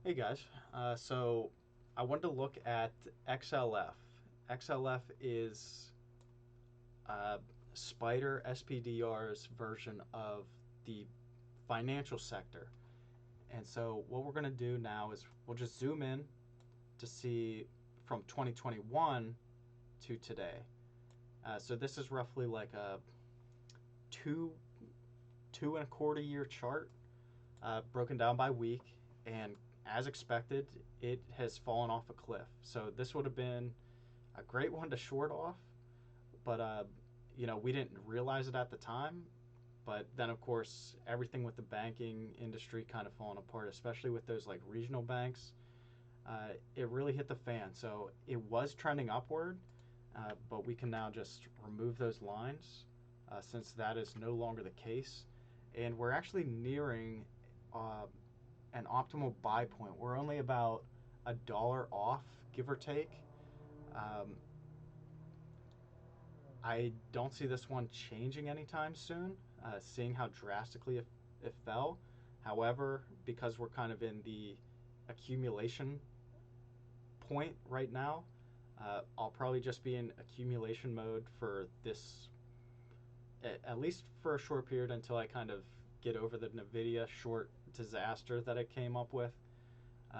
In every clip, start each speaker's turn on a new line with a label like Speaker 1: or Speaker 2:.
Speaker 1: Hey guys, so I wanted to look at XLF. XLF is Spider SPDR's version of the financial sector. And so what we're going to do now is we'll just zoom in to see from 2021 to today. So this is roughly like a two and a quarter year chart, broken down by week, and as expected, it has fallen off a cliff. So this would have been a great one to short off, but we didn't realize it at the time. But then, of course, everything with the banking industry kind of falling apart, especially with those like regional banks, it really hit the fan. So it was trending upward, but we can now just remove those lines since that is no longer the case. And we're actually nearing uh, an optimal buy point. We're only about $1 off, give or take. Um, I don't see this one changing anytime soon, seeing how drastically it fell. However, because we're kind of in the accumulation point right now, I'll probably just be in accumulation mode for this, at least for a short period until I kind of get over the NVIDIA short disaster that I came up with.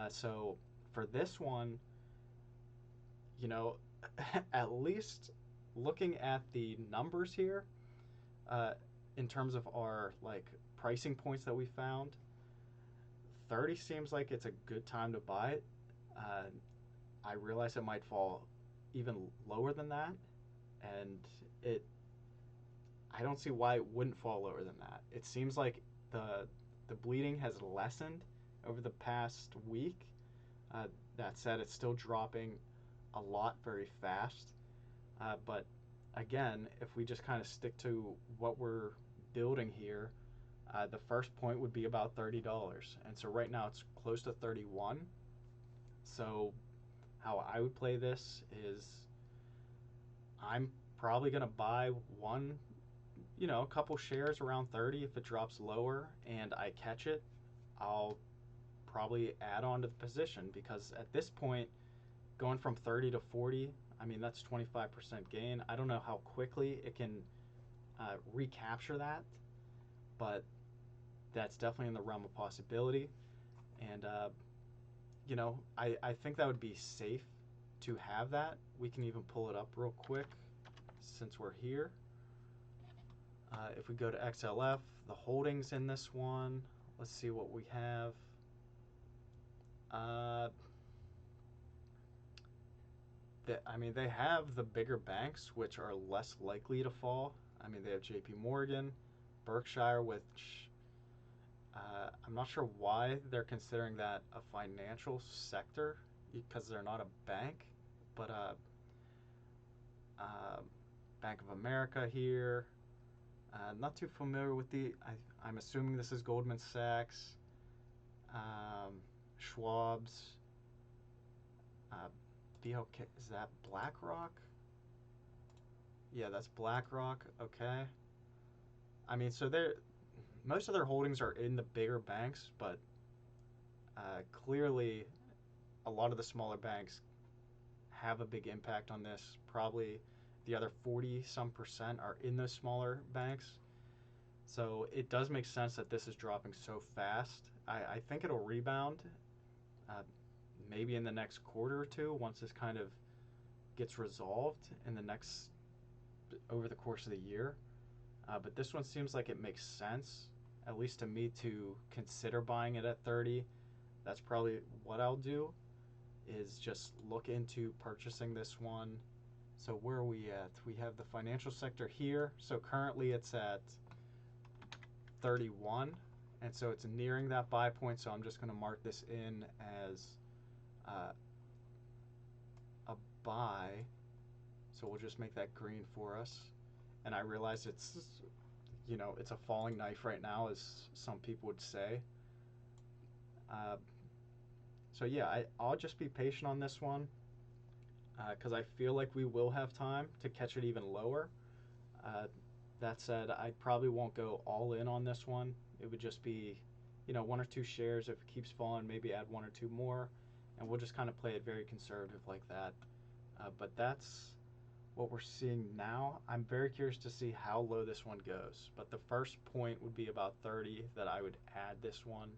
Speaker 1: So for this one, you know, at least looking at the numbers here, uh, in terms of our like pricing points that we found, 30 seems like it's a good time to buy it. Uh, I realize it might fall even lower than that, and it I don't see why it wouldn't fall lower than that. It seems like the the bleeding has lessened over the past week. Uh, that said, it's still dropping a lot very fast. But again, if we just kind of stick to what we're building here, the first point would be about $30. And so right now it's close to 31. So how I would play this is I'm probably going to buy a couple shares around 30. If it drops lower and I catch it, I'll probably add on to the position because at this point, going from 30 to 40, I mean, that's 25% gain. I don't know how quickly it can recapture that, but that's definitely in the realm of possibility. And, I think that would be safe to have that. We can even pull it up real quick since we're here. If we go to XLF, the holdings in this one, let's see what we have. Uh, they have the bigger banks, which are less likely to fall. I mean, they have J.P. Morgan, Berkshire, which I'm not sure why they're considering that a financial sector because they're not a bank, but uh, Bank of America here. Not too familiar with I'm assuming this is Goldman Sachs, Schwab's, uh, BOK. Is that BlackRock? Yeah, that's BlackRock. Okay. I mean, so most of their holdings are in the bigger banks, but clearly a lot of the smaller banks have a big impact on this. Probably the other 40 some percent are in those smaller banks. So it does make sense that this is dropping so fast. I think it'll rebound uh, maybe in the next quarter or two once this kind of gets resolved in the next over the course of the year. But this one seems like it makes sense, at least to me, to consider buying it at 30. That's probably what I'll do, is just look into purchasing this one. So where are we at? We have the financial sector here. So currently it's at 31. And so it's nearing that buy point. So I'm just going to mark this in as uh, a buy. So we'll just make that green for us. And I realize it's a falling knife right now, as some people would say. Uh, so yeah, I'll just be patient on this one because I feel like we will have time to catch it even lower. That said, I probably won't go all in on this one. It would just be, one or two shares. If it keeps falling, maybe add one or two more, and we'll just kind of play it very conservative like that. But that's what we're seeing now. I'm very curious to see how low this one goes. But the first point would be about 30 that I would add this one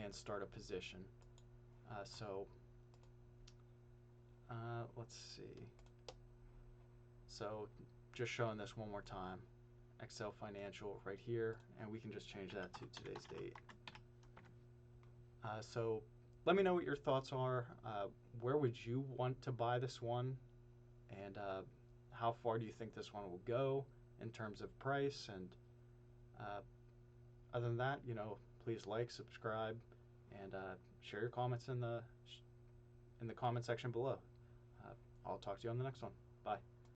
Speaker 1: and start a position. Let's see. So just showing this one more time. Excel Financial right here, and we can just change that to today's date. So let me know what your thoughts are. Where would you want to buy this one? And how far do you think this one will go in terms of price? And other than that, please like, subscribe, and share your comments in the comment section below. I'll talk to you on the next one. Bye.